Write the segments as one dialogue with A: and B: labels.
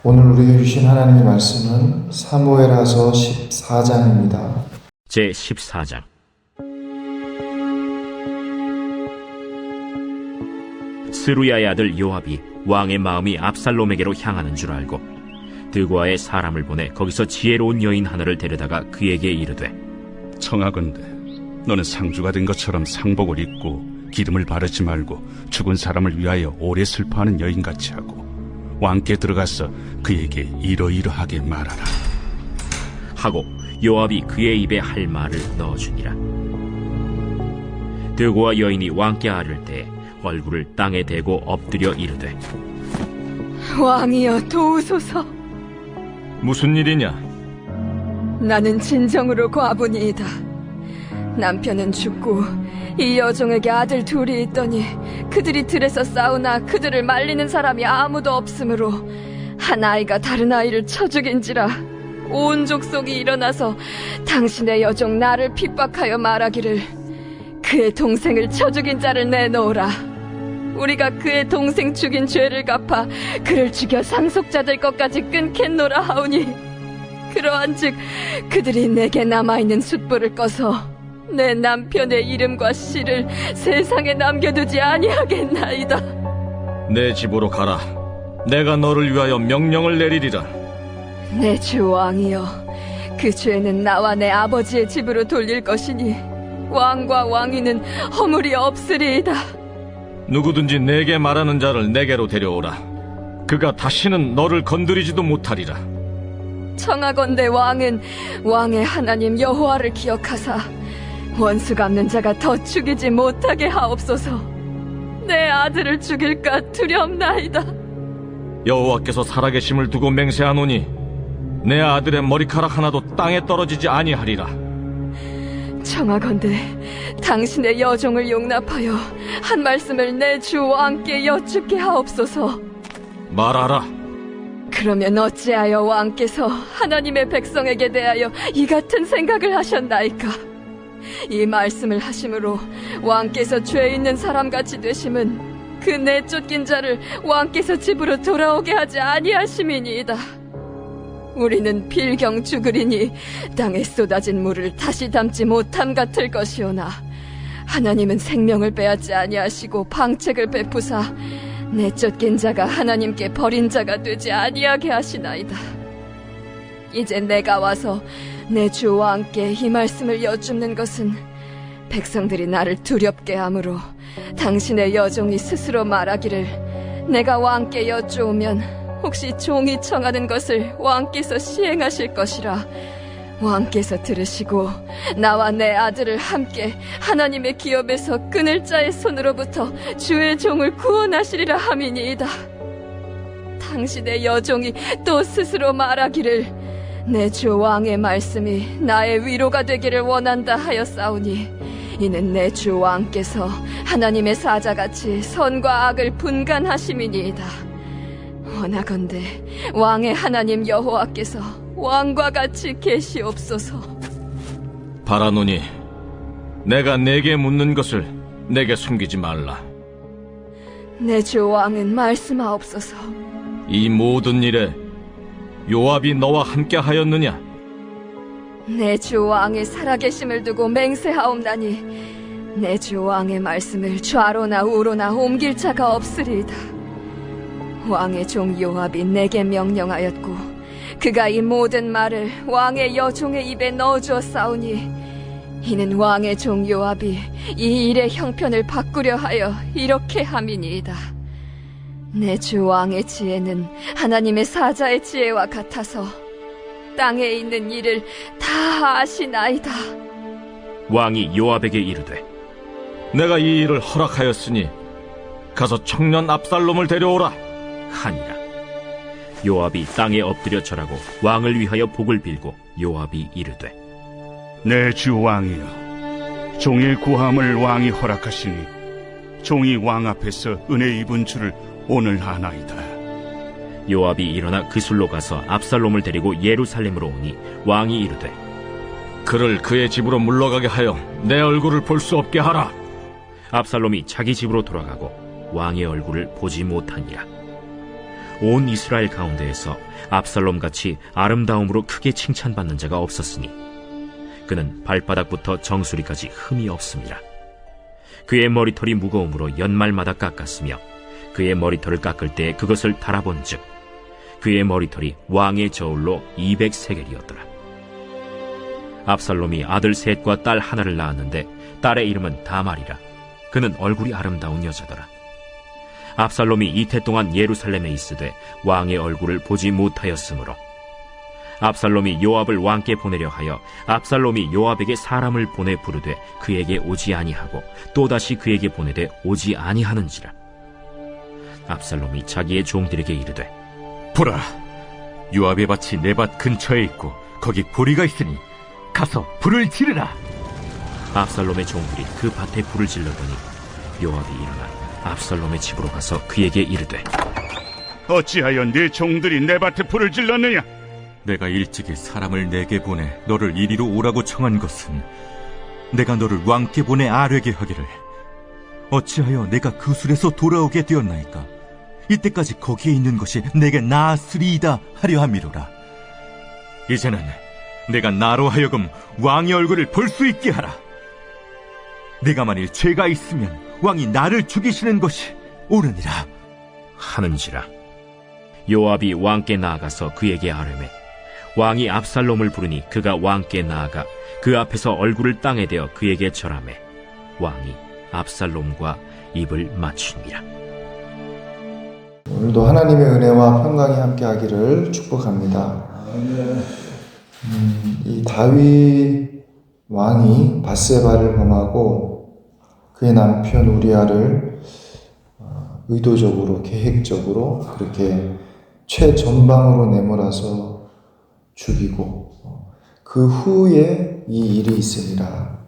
A: 오늘 우리에게 주신 하나님의 말씀은 사무엘하서 14장입니다.
B: 제 14장. 스루야의 아들 요압이 왕의 마음이 압살롬에게로 향하는 줄 알고 드고아의 사람을 보내 거기서 지혜로운 여인 하나를 데려다가 그에게 이르되,
C: 청하건대 너는 상주가 된 것처럼 상복을 입고 기름을 바르지 말고 죽은 사람을 위하여 오래 슬퍼하는 여인같이 하고 왕께 들어가서 그에게 이러이러하게 말하라
B: 하고 요압이 그의 입에 할 말을 넣어주니라. 드고아 여인이 왕께 아를 때 얼굴을 땅에 대고 엎드려 이르되,
D: 왕이여 도우소서.
E: 무슨 일이냐?
D: 나는 진정으로 과부니이다. 남편은 죽고 이 여종에게 아들 둘이 있더니 그들이 들에서 싸우나 그들을 말리는 사람이 아무도 없으므로 한 아이가 다른 아이를 쳐 죽인지라. 온 족속이 일어나서 당신의 여종 나를 핍박하여 말하기를 그의 동생을 쳐 죽인 자를 내놓으라. 우리가 그의 동생 죽인 죄를 갚아 그를 죽여 상속자 될 것까지 끊겠노라 하오니, 그러한즉 그들이 내게 남아있는 숯불을 꺼서 내 남편의 이름과 씨를 세상에 남겨두지 아니하겠나이다.
E: 내 집으로 가라. 내가 너를 위하여 명령을 내리리라.
D: 내 주 왕이여, 그 죄는 나와 내 아버지의 집으로 돌릴 것이니 왕과 왕위는 허물이 없으리이다.
E: 누구든지 내게 말하는 자를 내게로 데려오라. 그가 다시는 너를 건드리지도 못하리라.
D: 청하건대 왕은 왕의 하나님 여호와를 기억하사 원수 갚는 자가 더 죽이지 못하게 하옵소서. 내 아들을 죽일까 두렵나이다.
E: 여호와께서 살아계심을 두고 맹세하노니 내 아들의 머리카락 하나도 땅에 떨어지지 아니하리라.
D: 청하건대 당신의 여종을 용납하여 한 말씀을 내 주 왕께 여쭙게 하옵소서.
E: 말하라.
D: 그러면 어찌하여 왕께서 하나님의 백성에게 대하여 이 같은 생각을 하셨나이까? 이 말씀을 하심으로 왕께서 죄 있는 사람같이 되심은 그 내쫓긴 자를 왕께서 집으로 돌아오게 하지 아니하심이니이다. 우리는 필경 죽으리니 땅에 쏟아진 물을 다시 담지 못함 같을 것이오나, 하나님은 생명을 빼앗지 아니하시고 방책을 베푸사 내쫓긴 자가 하나님께 버린 자가 되지 아니하게 하시나이다. 이제 내가 와서 내 주 왕께 이 말씀을 여쭙는 것은 백성들이 나를 두렵게 하므로 당신의 여종이 스스로 말하기를 내가 왕께 여쭈오면 혹시 종이 청하는 것을 왕께서 시행하실 것이라 왕께서 들으시고 나와 내 아들을 함께 하나님의 기업에서 끊을 자의 손으로부터 주의 종을 구원하시리라 함이니이다. 당신의 여종이 또 스스로 말하기를 내 주 왕의 말씀이 나의 위로가 되기를 원한다 하였사오니, 이는 내 주 왕께서 하나님의 사자같이 선과 악을 분간하심이니이다. 원하건대 왕의 하나님 여호와께서 왕과 같이 계시옵소서.
E: 바라노니 내가 내게 묻는 것을 내게 숨기지 말라.
D: 내 주 왕은 말씀하옵소서.
E: 이 모든 일에 요압이 너와 함께 하였느냐?
D: 내 주 왕의 살아계심을 두고 맹세하옵나니 내 주 왕의 말씀을 좌로나 우로나 옮길 자가 없으리이다. 왕의 종 요압이 내게 명령하였고 그가 이 모든 말을 왕의 여종의 입에 넣어주었사오니, 이는 왕의 종 요압이 이 일의 형편을 바꾸려 하여 이렇게 함이니이다. 내 주 왕의 지혜는 하나님의 사자의 지혜와 같아서 땅에 있는 일을 다 아시나이다.
B: 왕이 요압에게 이르되,
E: 내가 이 일을 허락하였으니 가서 청년 압살롬을 데려오라
B: 하니라. 요압이 땅에 엎드려 절하고 왕을 위하여 복을 빌고 요압이 이르되,
C: 내 주 왕이여, 종의 구함을 왕이 허락하시니 종이 왕 앞에서 은혜 입은 줄을 오늘 아나이다.
B: 요압이 일어나 그술로 가서 압살롬을 데리고 예루살렘으로 오니 왕이 이르되,
E: 그를 그의 집으로 물러가게 하여 내 얼굴을 볼 수 없게 하라.
B: 압살롬이 자기 집으로 돌아가고 왕의 얼굴을 보지 못하니라. 온 이스라엘 가운데에서 압살롬같이 아름다움으로 크게 칭찬받는 자가 없었으니 그는 발바닥부터 정수리까지 흠이 없습니다. 그의 머리털이 무거움으로 연말마다 깎았으며 그의 머리털을 깎을 때 그것을 달아본즉 그의 머리털이 왕의 저울로 200세겔이었더라. 압살롬이 아들 셋과 딸 하나를 낳았는데 딸의 이름은 다말이라. 그는 얼굴이 아름다운 여자더라. 압살롬이 이태 동안 예루살렘에 있으되 왕의 얼굴을 보지 못하였으므로 압살롬이 요압을 왕께 보내려 하여 압살롬이 요압에게 사람을 보내 부르되 그에게 오지 아니하고 또다시 그에게 보내되 오지 아니하는지라. 압살롬이 자기의 종들에게 이르되
E: 보라, 요압의 밭이 내 밭 근처에 있고 거기 보리가 있으니 가서 불을 지르라.
B: 압살롬의 종들이 그 밭에 불을 질렀더니 요압이 일어나 압살롬의 집으로 가서 그에게 이르되
C: 어찌하여 네 종들이 내 밭에 불을 질렀느냐?
E: 내가 일찍이 사람을 내게 보내 너를 이리로 오라고 청한 것은 내가 너를 왕께 보내 아뢰게 하기를 어찌하여 내가 그 술에서 돌아오게 되었나이까? 이때까지 거기에 있는 것이 내게 나았으리이다 하려 함이로라. 이제는 내가 나로 하여금 왕의 얼굴을 볼 수 있게 하라. 내가 만일 죄가 있으면 왕이 나를 죽이시는 것이 옳으니라
B: 하는지라. 요압이 왕께 나아가서 그에게 아뢰매 왕이 압살롬을 부르니 그가 왕께 나아가 그 앞에서 얼굴을 땅에 대어 그에게 절하매 왕이 압살롬과 입을 맞추니라.
A: 오늘도 하나님의 은혜와 평강이 함께하기를 축복합니다. 이 다윗 왕이 밧세바를 범하고 그의 남편 우리아를 의도적으로 계획적으로 그렇게 최전방으로 내몰아서 죽이고 그 후에 이 일이 있으니라.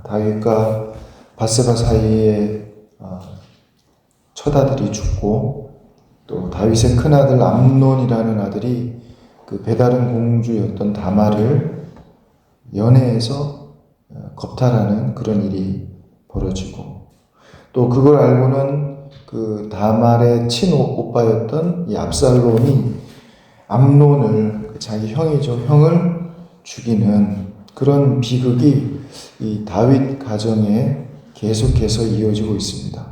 A: 다윗과 밧세바 사이에 첫 아들이 죽고 또 다윗의 큰아들 암논이라는 아들이 그 배다른 공주였던 다말을 연애해서 겁탈하는 그런 일이 벌어지고 또 그걸 알고는 그 다말의 친오빠였던 이 압살롬이 암논을 자기 형이죠. 형을 죽이는 그런 비극이 이 다윗 가정에 계속해서 이어지고 있습니다.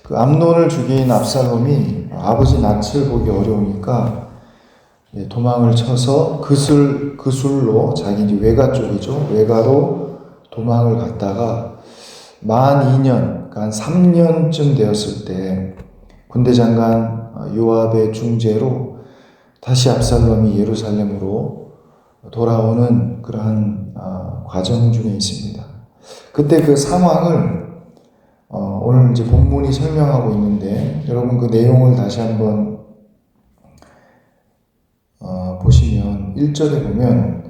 A: 그 암논을 죽인 압살롬이 아버지 낯을 보기 어려우니까 도망을 쳐서 그 술로 자기 외가 쪽이죠. 외가로 도망을 갔다가 만 2년, 그러니까 한 3년쯤 되었을 때 군대 장관 요압의 중재로 다시 압살롬이 예루살렘으로 돌아오는 그러한 과정 중에 있습니다. 그때 그 상황을 오늘 이제 본문이 설명하고 있는데 여러분 그 내용을 다시 한번 보시면 1절에 보면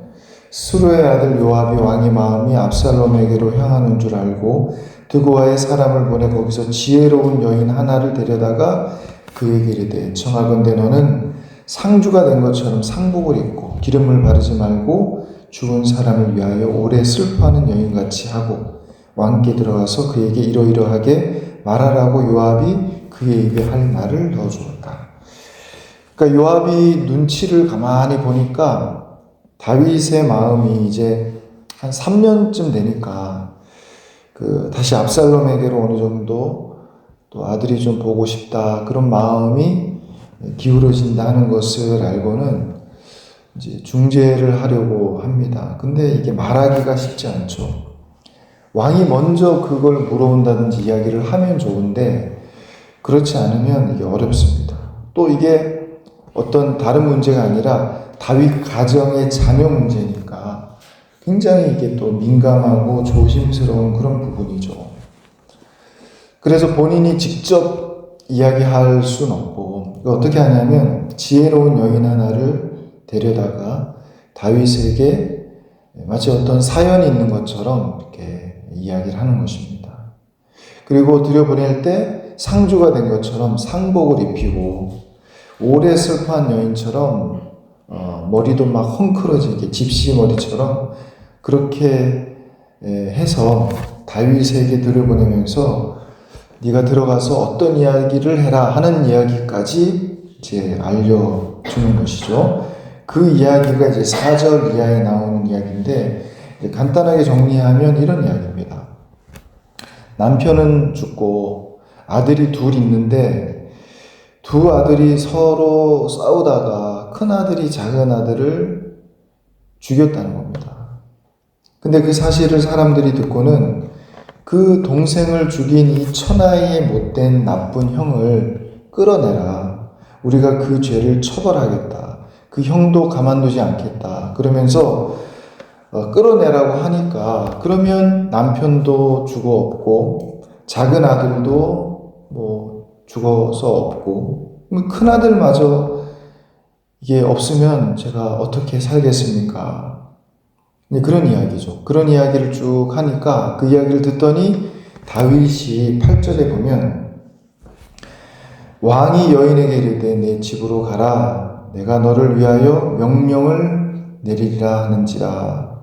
A: 스루의 아들 요압이 왕의 마음이 압살롬에게로 향하는 줄 알고 드고아의 사람을 보내 거기서 지혜로운 여인 하나를 데려다가 그에게 이르되 청하건대 너는 상주가 된 것처럼 상복을 입고 기름을 바르지 말고 죽은 사람을 위하여 오래 슬퍼하는 여인같이 하고 왕께 들어가서 그에게 이러이러하게 말하라고 요압이 그의 입에 할 말을 넣어주었다. 그러니까 요압이 눈치를 가만히 보니까 다윗의 마음이 이제 한 3년쯤 되니까 다시 압살롬에게로 어느 정도 또 아들이 좀 보고 싶다 그런 마음이 기울어진다 하는 것을 알고는 이제 중재를 하려고 합니다. 근데 이게 말하기가 쉽지 않죠. 왕이 먼저 그걸 물어본다든지 이야기를 하면 좋은데 그렇지 않으면 이게 어렵습니다. 또 이게 어떤 다른 문제가 아니라 다윗 가정의 자녀 문제니까 굉장히 이게 또 민감하고 조심스러운 그런 부분이죠. 그래서 본인이 직접 이야기할 수는 없고 어떻게 하냐면 지혜로운 여인 하나를 데려다가 다윗에게 마치 어떤 사연이 있는 것처럼 이렇게 이야기를 하는 것입니다. 그리고 들여보낼 때 상주가 된 것처럼 상복을 입히고 오래 슬퍼한 여인처럼 머리도 막 헝클어지게 집시 머리처럼 그렇게 해서 다윗에게 들여보내면서 네가 들어가서 어떤 이야기를 해라 하는 이야기까지 이제 알려주는 것이죠. 그 이야기가 이제 4절 이하에 나오는 이야기인데, 간단하게 정리하면 이런 이야기입니다. 남편은 죽고 아들이 둘 있는데, 두 아들이 서로 싸우다가 큰 아들이 작은 아들을 죽였다는 겁니다. 근데 그 사실을 사람들이 듣고는 그 동생을 죽인 이 천하의 못된 나쁜 형을 끌어내라. 우리가 그 죄를 처벌하겠다. 그 형도 가만두지 않겠다. 그러면서 끌어내라고 하니까, 그러면 남편도 죽어 없고 작은 아들도 뭐 죽어서 없고 큰 아들마저 이게 없으면 제가 어떻게 살겠습니까? 그런 이야기죠. 그런 이야기를 쭉 하니까 그 이야기를 듣더니 다윗이 8절에 보면 왕이 여인에게 이르되 내 집으로 가라. 내가 너를 위하여 명령을 내리리라 하는지라.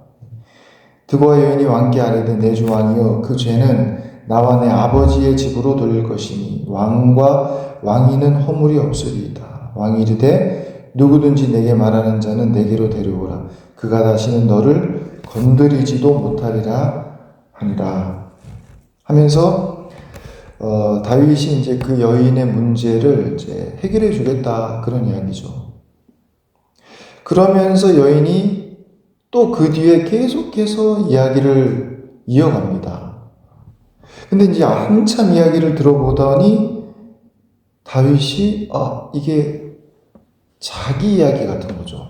A: 드고와 여인이 왕께 아뢰되 내 주 왕이여 그 죄는 나와 내 아버지의 집으로 돌릴 것이니 왕과 왕위는 허물이 없으리이다. 왕이 이르되 누구든지 내게 말하는 자는 내게로 데려오라. 그가 다시는 너를 건드리지도 못하리라 하니라 하면서 다윗이 이제 그 여인의 문제를 이제 해결해 주겠다, 그런 이야기죠. 그러면서 여인이 또 그 뒤에 계속해서 이야기를 이어갑니다. 근데 이제 한참 이야기를 들어보더니 다윗이 이게 자기 이야기 같은 거죠.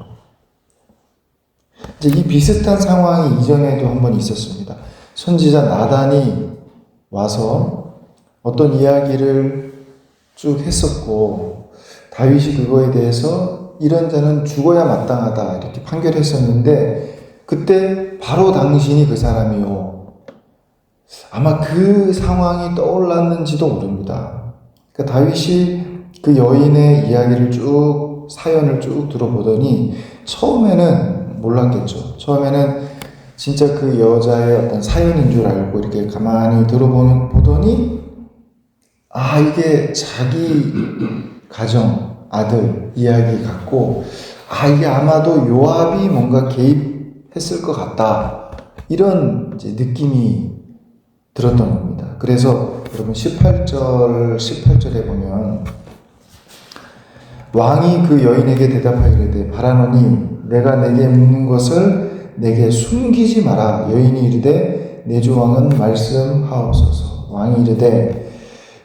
A: 이제 이 비슷한 상황이 이전에도 한번 있었습니다. 선지자 나단이 와서 어떤 이야기를 쭉 했었고, 다윗이 그거에 대해서 이런 자는 죽어야 마땅하다 이렇게 판결했었는데, 그때 바로 당신이 그 사람이요. 아마 그 상황이 떠올랐는지도 모릅니다. 그러니까 다윗이 그 여인의 이야기를 쭉, 사연을 쭉 들어보더니 처음에는 몰랐겠죠. 처음에는 진짜 그 여자의 어떤 사연인 줄 알고 이렇게 가만히 보더니 이게 자기 가정, 아들 이야기 같고, 이게 아마도 요압이 뭔가 개입했을 것 같다, 이런 이제 느낌이 들었던 겁니다. 그래서 여러분 18절에 보면 왕이 그 여인에게 대답하여 이르되 바라노니 내가 내게 묻는 것을 내게 숨기지 마라. 여인이 이르되 내 주 왕은 말씀하옵소서. 왕이 이르되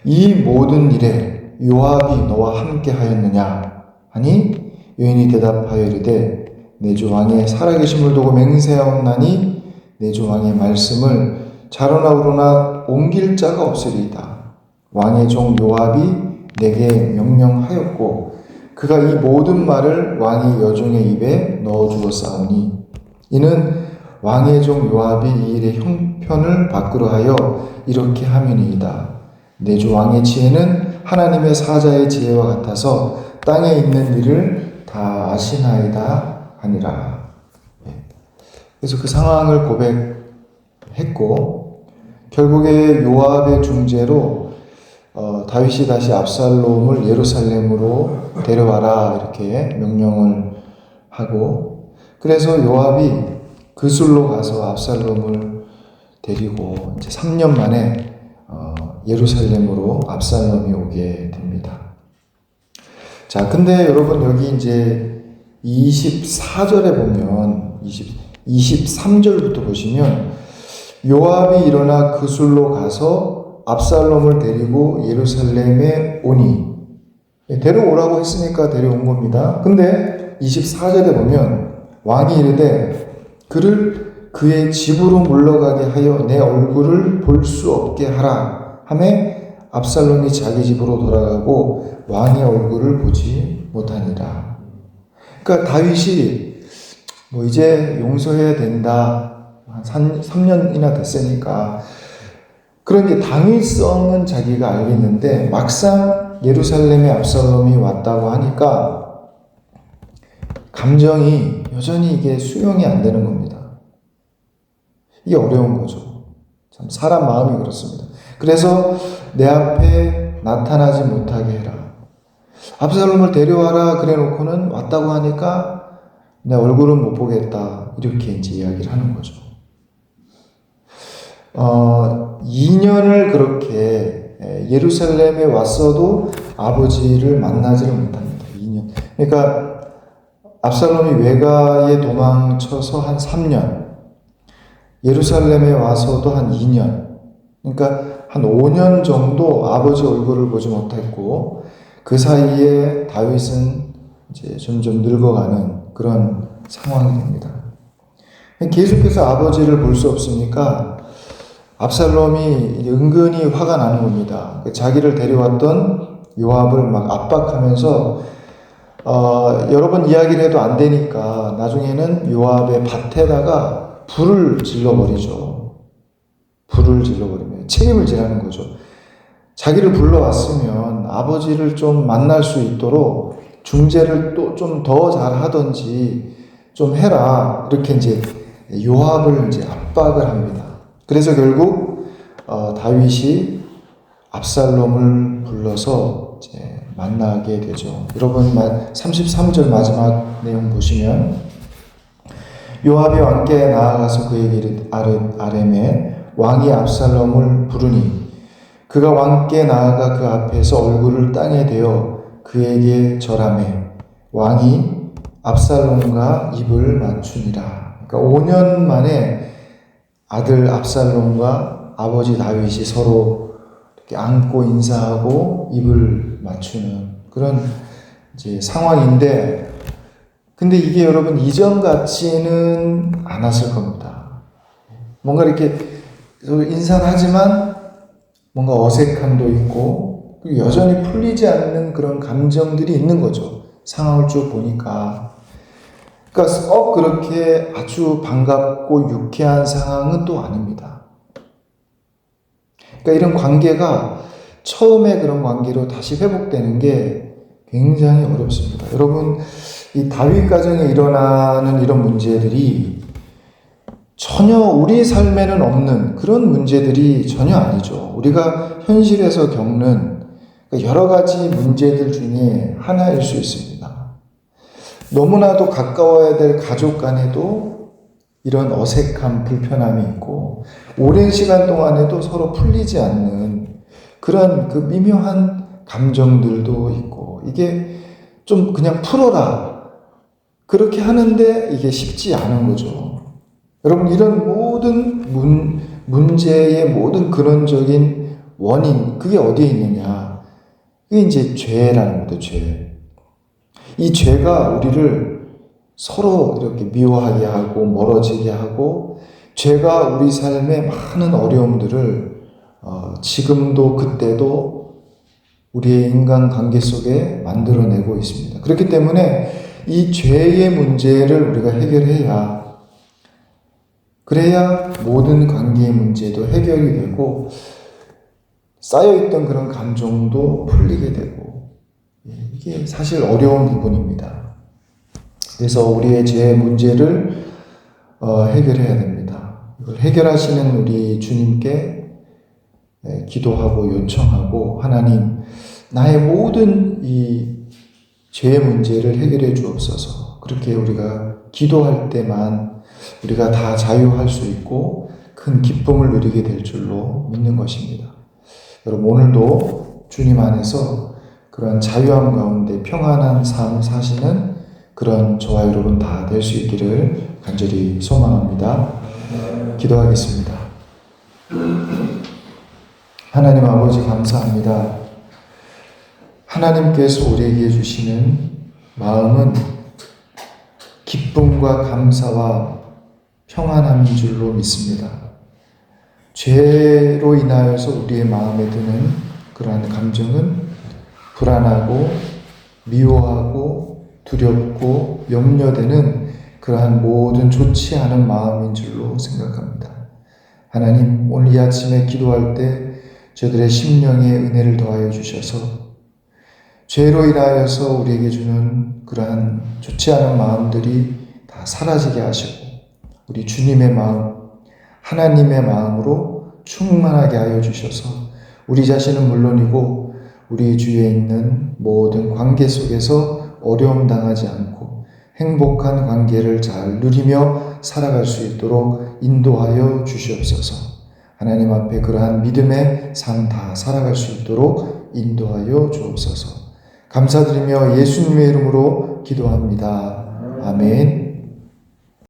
A: 이 모든 일에 요압이 너와 함께 하였느냐 하니 여인이 대답하여 이르되 내 주 왕의 살아계심을 두고 맹세하옵나니 내 주 왕의 말씀을 자로나 우로나 옮길 자가 없으리이다. 왕의 종 요압이 내게 명령하였고 그가 이 모든 말을 왕이 여종의 입에 넣어 주었사오니 이는 왕의 종 요압이 이 일의 형편을 바꾸려 하여 이렇게 함이니이다. 내 주 왕의 지혜는 하나님의 사자의 지혜와 같아서 땅에 있는 일을 다 아시나이다 하니라. 그래서 그 상황을 고백했고 결국에 요압의 중재로 다윗이 다시 압살롬을 예루살렘으로 데려와라 이렇게 명령을 하고, 그래서 요압이 그술로 가서 압살롬을 데리고 이제 3년 만에 예루살렘으로 압살롬이 오게 됩니다. 자, 근데 여러분 여기 이제 24절에 보면 23절부터 보시면 요압이 일어나 그술로 가서 압살롬을 데리고 예루살렘에 오니, 데려오라고 했으니까 데려온 겁니다. 근데 24절에 보면 왕이 이르되 그를 그의 집으로 물러가게 하여 내 얼굴을 볼 수 없게 하라 하매 압살롬이 자기 집으로 돌아가고 왕의 얼굴을 보지 못하니라. 그러니까 다윗이 이제 용서해야 된다, 한 3년이나 됐으니까 그런 게 당위성은 자기가 알겠는데 막상 예루살렘에 압살롬이 왔다고 하니까 감정이 여전히 이게 수용이 안 되는 겁니다. 이게 어려운 거죠. 참 사람 마음이 그렇습니다. 그래서 내 앞에 나타나지 못하게 해라. 압살롬을 데려와라 그래 놓고는 왔다고 하니까 내 얼굴은 못 보겠다. 이렇게 이제 이야기를 하는 거죠. 2년을 그렇게 예루살렘에 왔어도 아버지를 만나지를 못합니다. 2년. 그러니까 압살롬이 외가에 도망쳐서 한 3년, 예루살렘에 와서도 한 2년, 그러니까 한 5년 정도 아버지 얼굴을 보지 못했고, 그 사이에 다윗은 이제 점점 늙어가는 그런 상황이 됩니다. 계속해서 아버지를 볼 수 없으니까 압살롬이 은근히 화가 나는 겁니다. 자기를 데려왔던 요압을 막 압박하면서 여러 번 이야기를 해도 안 되니까 나중에는 요압의 밭에다가 불을 질러버리죠. 불을 질러버리면 책임을 지라는 거죠. 자기를 불러왔으면 아버지를 좀 만날 수 있도록 중재를 또 좀 더 잘하든지 좀 해라. 이렇게 이제 요압을 이제 압박을 합니다. 그래서 결국 다윗이 압살롬을 불러서 이제 만나게 되죠. 여러분 33절 마지막 내용 보시면 요압이 왕께 나아가서 그에게 아뢰매 왕이 압살롬을 부르니 그가 왕께 나아가 그 앞에서 얼굴을 땅에 대어 그에게 절하매 왕이 압살롬과 입을 맞추니라. 그러니까 5년 만에 아들 압살롬과 아버지 다윗이 서로 이렇게 안고 인사하고 입을 맞추는 그런 이제 상황인데, 근데 이게 여러분 이전 같지는 않았을 겁니다. 뭔가 이렇게 인사는 하지만 뭔가 어색함도 있고 여전히 풀리지 않는 그런 감정들이 있는 거죠. 상황을 쭉 보니까. 그러니까 그렇게 아주 반갑고 유쾌한 상황은 또 아닙니다. 그러니까 이런 관계가 처음에 그런 관계로 다시 회복되는 게 굉장히 어렵습니다. 여러분, 이 다윗 가정에 일어나는 이런 문제들이 전혀 우리 삶에는 없는 그런 문제들이 전혀 아니죠. 우리가 현실에서 겪는 여러 가지 문제들 중에 하나일 수 있습니다. 너무나도 가까워야 될 가족 간에도 이런 어색함, 불편함이 있고 오랜 시간 동안에도 서로 풀리지 않는 그런 그 미묘한 감정들도 있고 이게 좀 그냥 풀어라 그렇게 하는데 이게 쉽지 않은 거죠. 여러분 이런 모든 문제의 모든 근원적인 원인 그게 어디에 있느냐? 그게 이제 죄라는 거죠. 죄. 이 죄가 우리를 서로 이렇게 미워하게 하고 멀어지게 하고 죄가 우리 삶의 많은 어려움들을 지금도 그때도 우리의 인간관계 속에 만들어내고 있습니다. 그렇기 때문에 이 죄의 문제를 우리가 해결해야 그래야 모든 관계의 문제도 해결이 되고 쌓여있던 그런 감정도 풀리게 되고 이게 사실 어려운 부분입니다. 그래서 우리의 죄 문제를 해결해야 됩니다. 이걸 해결하시는 우리 주님께 기도하고 요청하고 하나님 나의 모든 이 죄의 문제를 해결해 주옵소서. 그렇게 우리가 기도할 때만 우리가 다 자유할 수 있고 큰 기쁨을 누리게 될 줄로 믿는 것입니다. 여러분 오늘도 주님 안에서 그런 자유함 가운데 평안한 삶을 사시는 그런 저와 여러분 다 될 수 있기를 간절히 소망합니다. 기도하겠습니다. 하나님 아버지 감사합니다. 하나님께서 우리에게 주시는 마음은 기쁨과 감사와 평안함인 줄로 믿습니다. 죄로 인하여서 우리의 마음에 드는 그러한 감정은 불안하고 미워하고 두렵고 염려되는 그러한 모든 좋지 않은 마음인 줄로 생각합니다. 하나님, 오늘 이 아침에 기도할 때 저들의 심령에 은혜를 더하여 주셔서 죄로 인하여서 우리에게 주는 그러한 좋지 않은 마음들이 다 사라지게 하시고 우리 주님의 마음, 하나님의 마음으로 충만하게 하여 주셔서 우리 자신은 물론이고 우리 주위에 있는 모든 관계 속에서 어려움 당하지 않고 행복한 관계를 잘 누리며 살아갈 수 있도록 인도하여 주시옵소서. 하나님 앞에 그러한 믿음의 삶 다 살아갈 수 있도록 인도하여 주옵소서. 감사드리며 예수님의 이름으로 기도합니다. 아멘.